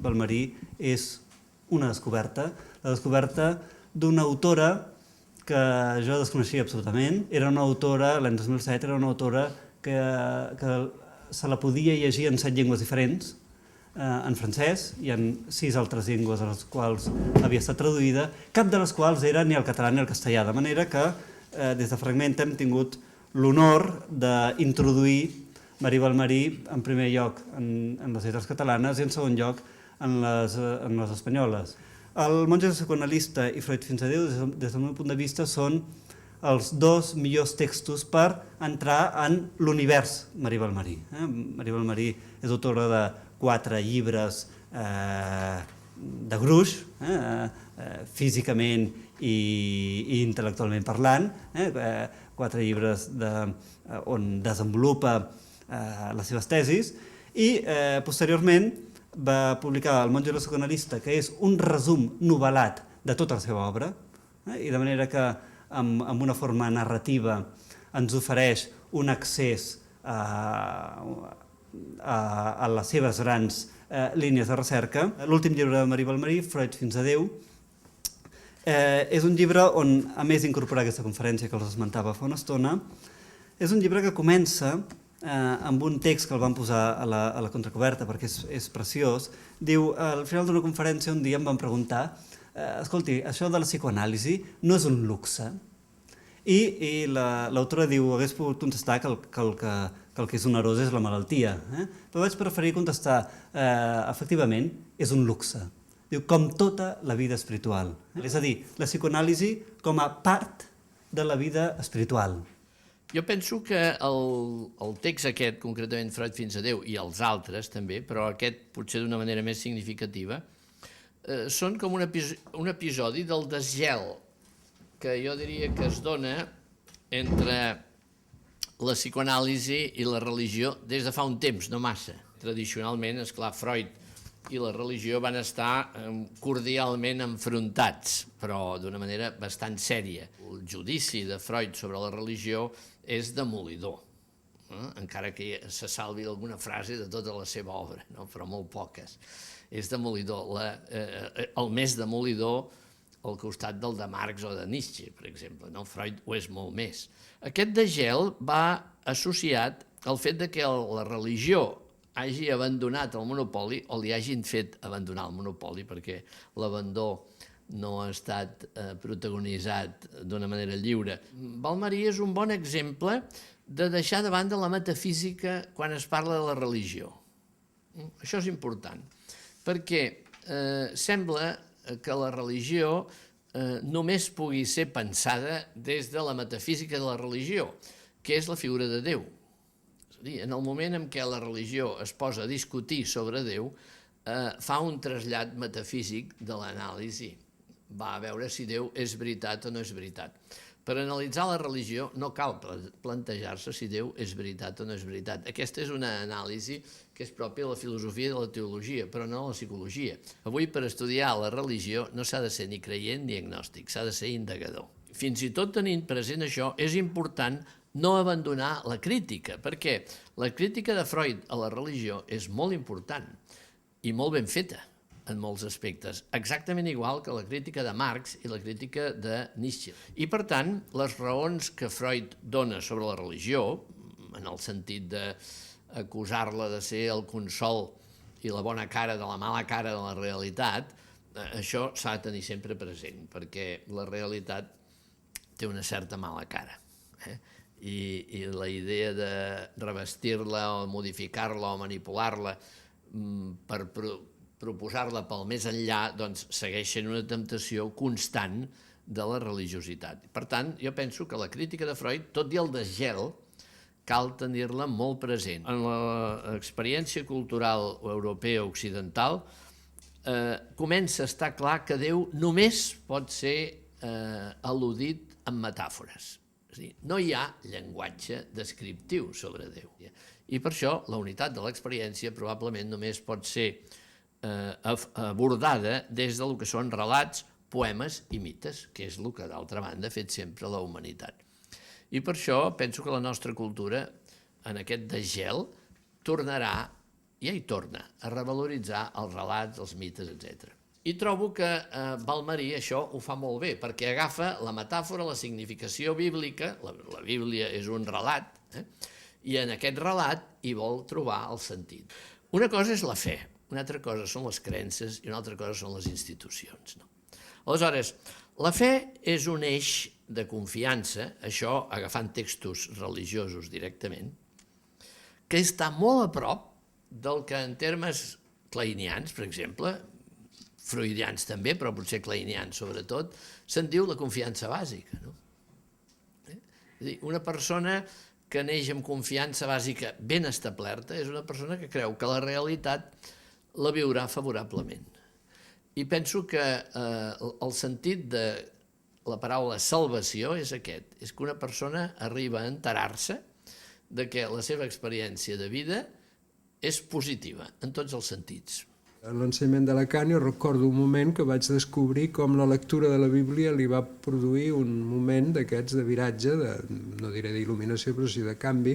Balmerí és una descoberta, la descoberta d'una autora que jo desconeixia absolutament. Era una autora, l'any 2007, era una autora que se la podia llegir en 7 llengües diferents, en francès i en 6 altres llengües a les quals havia estat traduïda, cap de les quals era ni el català ni el castellà, de manera que des de Fragmenta hem tingut l'honor d'introduir Marí Balmerí en primer lloc en les lletres catalanes i en segon lloc en les espanyoles. El Monge psicoanalista i Freud fins a Déu, des del meu punt de vista, són els 2 millors textos per entrar en l'univers Marí Balmerí. Marí Balmerí és autora de 4 llibres de gruix, físicament i intel·lectualment parlant, 4 llibres on desenvolupa les seves tesis, i posteriorment va publicar El monge psicoanalista, que és un resum novel·lat de tota la seva obra, i de manera que amb una forma narrativa ens ofereix un accés a les seves grans línies de recerca. L'últim llibre de Marí Balmerí, Freud fins a Déu, és un llibre on, a més d'incorporar aquesta conferència que els esmentava fa una estona, és un llibre que comença amb un text que el van posar a la contracoberta perquè és preciós. Diu, al final d'una conferència un dia em van preguntar: escolti, això de la psicoanàlisi no és un luxe? I l'autora diu, hagués pogut contestar que el que és onerós és la malaltia, però vaig preferir contestar, efectivament, és un luxe. Diu, com tota la vida espiritual. És a dir, la psicoanàlisi com a part de la vida espiritual. Jo penso que el text aquest, concretament Freud fins a Déu, i els altres també, però aquest potser d'una manera més significativa, són com un episodi del desgel que jo diria que es dona entre la psicoanàlisi i la religió des de fa un temps, no massa. Tradicionalment, esclar, Freud i la religió van estar cordialment enfrontats, però d'una manera bastant sèria. El judici de Freud sobre la religió és demolidor, encara que se salvi alguna frase de tota la seva obra, però molt poques. És demolidor, el més demolidor al costat del de Marx o de Nietzsche, per exemple. Freud ho és molt més. Aquest desgel va associat al fet que la religió hagi abandonat el monopoli o li hagin fet abandonar el monopoli, perquè l'abandó no ha estat protagonitzat d'una manera lliure. Balmerí és un bon exemple de deixar de banda la metafísica quan es parla de la religió. Això és important, perquè sembla que la religió només pugui ser pensada des de la metafísica de la religió, que és la figura de Déu. És a dir, en el moment en què la religió es posa a discutir sobre Déu, fa un trasllat metafísic de l'anàlisi. Va a veure si Déu és veritat o no és veritat. Per analitzar la religió no cal plantejar-se si Déu és veritat o no és veritat. Aquesta és una anàlisi que és pròpia de la filosofia i de la teologia, però no de la psicologia. Avui, per estudiar la religió, no s'ha de ser ni creient ni agnòstic, s'ha de ser indagador. Fins i tot tenint present això, és important no abandonar la crítica, perquè la crítica de Freud a la religió és molt important i molt ben feta en molts aspectes, exactament igual que la crítica de Marx i la crítica de Nietzsche. I, per tant, les raons que Freud dona sobre la religió, en el sentit d'acusar-la de ser el consol i la bona cara de la mala cara de la realitat, això s'ha de tenir sempre present, perquè la realitat té una certa mala cara. I la idea de revestir-la o modificar-la o manipular-la per proposar-la pel més enllà, doncs segueix sent una temptació constant de la religiositat. Per tant, jo penso que la crítica de Freud, tot i el desgel, cal tenir-la molt present. En l'experiència cultural europea occidental comença a estar clar que Déu només pot ser al·ludit amb metàfores. És a dir, no hi ha llenguatge descriptiu sobre Déu. I per això la unitat de l'experiència probablement només pot ser abordada des del que són relats, poemes i mites, que és el que d'altra banda ha fet sempre la humanitat. I per això penso que la nostra cultura, en aquest desgel, tornarà ja hi torna a revaloritzar els relats, els mites, etc. I trobo que Balmerí això ho fa molt bé, perquè agafa la metàfora, la significació bíblica, la Bíblia és un relat, i en aquest relat hi vol trobar el sentit. Una cosa és la fe, una altra cosa són les creences i una altra cosa són les institucions. Aleshores, la fe és un eix de confiança, això agafant textos religiosos directament, que està molt a prop del que en termes kleinians, per exemple, freudians també, però potser kleinians sobretot, se'n diu la confiança bàsica. És a dir, una persona que neix amb confiança bàsica ben establerta és una persona que creu que la realitat la viurà favorablement. I penso que el sentit de la paraula salvació és aquest, és que una persona arriba a enterar-se de que la seva experiència de vida és positiva en tots els sentits. En l'ensenyament de Lacan jo recordo un moment que vaig descobrir com la lectura de la Bíblia li va produir un moment d'aquests de viratge, no diré d'il·luminació, però sí de canvi,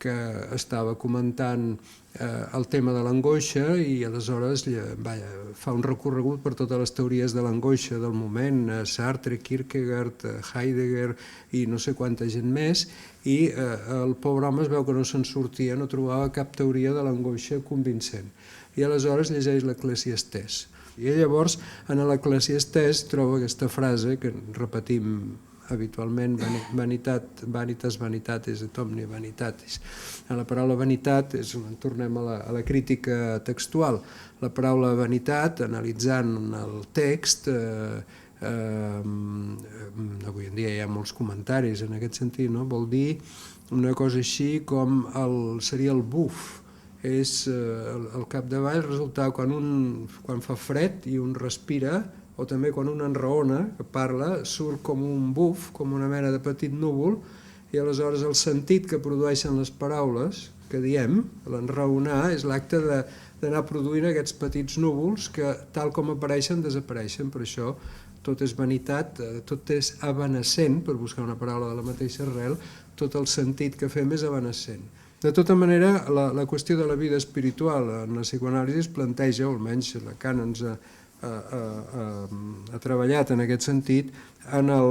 que estava comentant el tema de l'angoixa i aleshores fa un recorregut per totes les teories de l'angoixa del moment, Sartre, Kierkegaard, Heidegger i no sé quanta gent més, i el pobre home es veu que no se'n sortia, no trobava cap teoria de l'angoixa convincent. I aleshores llegeix l'Eclesiastès. I llavors, en l'Eclesiastès troba aquesta frase que repetim habitualment, vanitas vanitatis et omnia vanitatis. La paraula vanitat, tornem a la crítica textual, la paraula vanitat, analitzant el text, avui en dia hi ha molts comentaris en aquest sentit, vol dir una cosa així com seria el buf. És al capdavall resultar quan fa fred i un respira, o també quan un enraona, que parla, surt com un buf, com una mena de petit núvol, i aleshores el sentit que produeixen les paraules que diem, l'enraonar, és l'acte d'anar produint aquests petits núvols que, tal com apareixen, desapareixen. Per això tot és vanitat, tot és evanescent, per buscar una paraula de la mateixa arrel, tot el sentit que fem és evanescent. De tota manera, la qüestió de la vida espiritual en la psicoanàlisi es planteja, o almenys Lacan ens ha treballat en aquest sentit, en la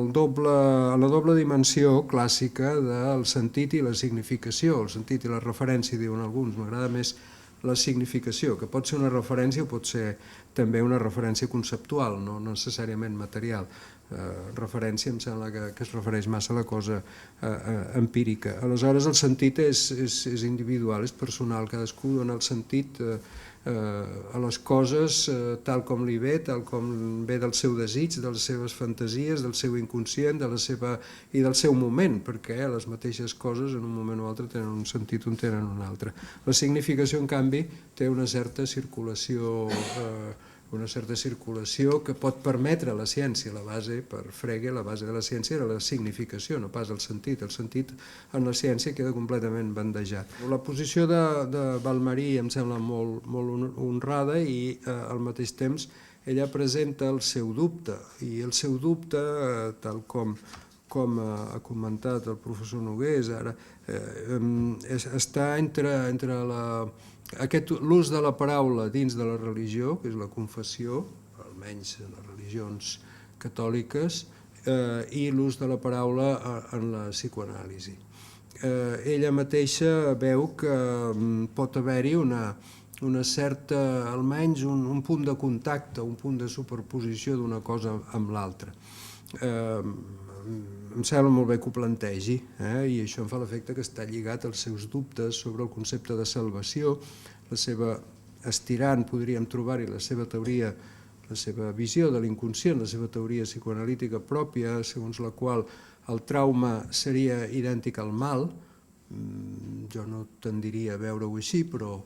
doble dimensió clàssica del sentit i la significació. El sentit i la referència, diuen alguns, m'agrada més la significació, que pot ser una referència o pot ser també una referència conceptual, no necessàriament material. Referència em sembla que es refereix massa a la cosa empírica. Aleshores el sentit és individual, és personal, cadascú dona el sentit a les coses tal com li ve, tal com ve del seu desig, de les seves fantasies, del seu inconscient i del seu moment, perquè les mateixes coses en un moment o altre tenen un sentit o en tenen un altre. La significació, en canvi, té una certa circulació que pot permetre a la ciència. La base, per Frege, la base de la ciència era la significació, no pas el sentit. El sentit en la ciència queda completament bandejat. La posició de Balmerí em sembla molt honrada i al mateix temps ella presenta el seu dubte, i el seu dubte, tal com ha comentat el professor Nogués ara, està entre l'ús de la paraula dins de la religió, que és la confessió, almenys en les religions catòliques, i l'ús de la paraula en la psicoanàlisi. Ella mateixa veu que pot haver-hi una certa, almenys un punt de contacte, un punt de superposició d'una cosa amb l'altra. Em sembla molt bé que ho plantegi, i això em fa l'efecte que està lligat als seus dubtes sobre el concepte de salvació, la seva estirant, podríem trobar-hi la seva teoria, la seva visió de l'inconscient, la seva teoria psicoanalítica pròpia, segons la qual el trauma seria idèntic al mal. Jo no tendiria a veure-ho així, però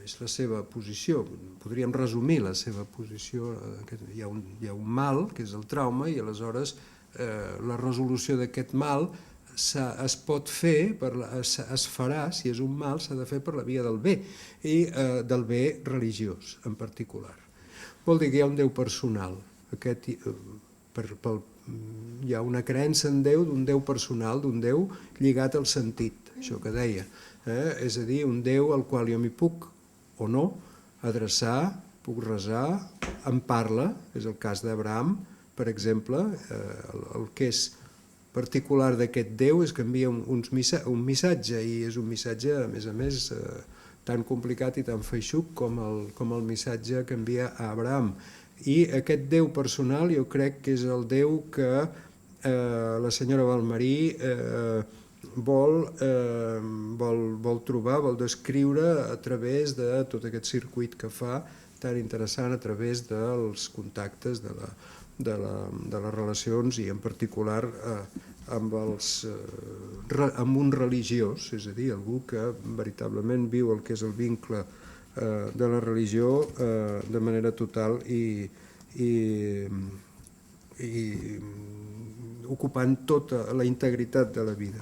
és la seva posició. Podríem resumir la seva posició. Hi ha un mal, que és el trauma, i aleshores la resolució d'aquest mal es pot fer, es farà, si és un mal, s'ha de fer per la via del bé, i del bé religiós en particular. Vol dir que hi ha un Déu personal. Hi ha una creença en Déu, d'un Déu personal, d'un Déu lligat al sentit, això que deia. És a dir, un Déu al qual jo m'hi puc o no adreçar, puc resar, em parla, és el cas d'Abraham, per exemple. El que és particular d'aquest Déu és que envia un missatge, i és un missatge, a més, tan complicat i tan feixuc com el missatge que envia a Abraham. I aquest Déu personal jo crec que és el Déu que la senyora Vallmarí vol trobar, vol descriure a través de tot aquest circuit que fa, tan interessant, a través dels contactes, de les relacions, i en particular amb un religiós, és a dir, algú que veritablement viu el que és el vincle de la religió de manera total i ocupant tota la integritat de la vida.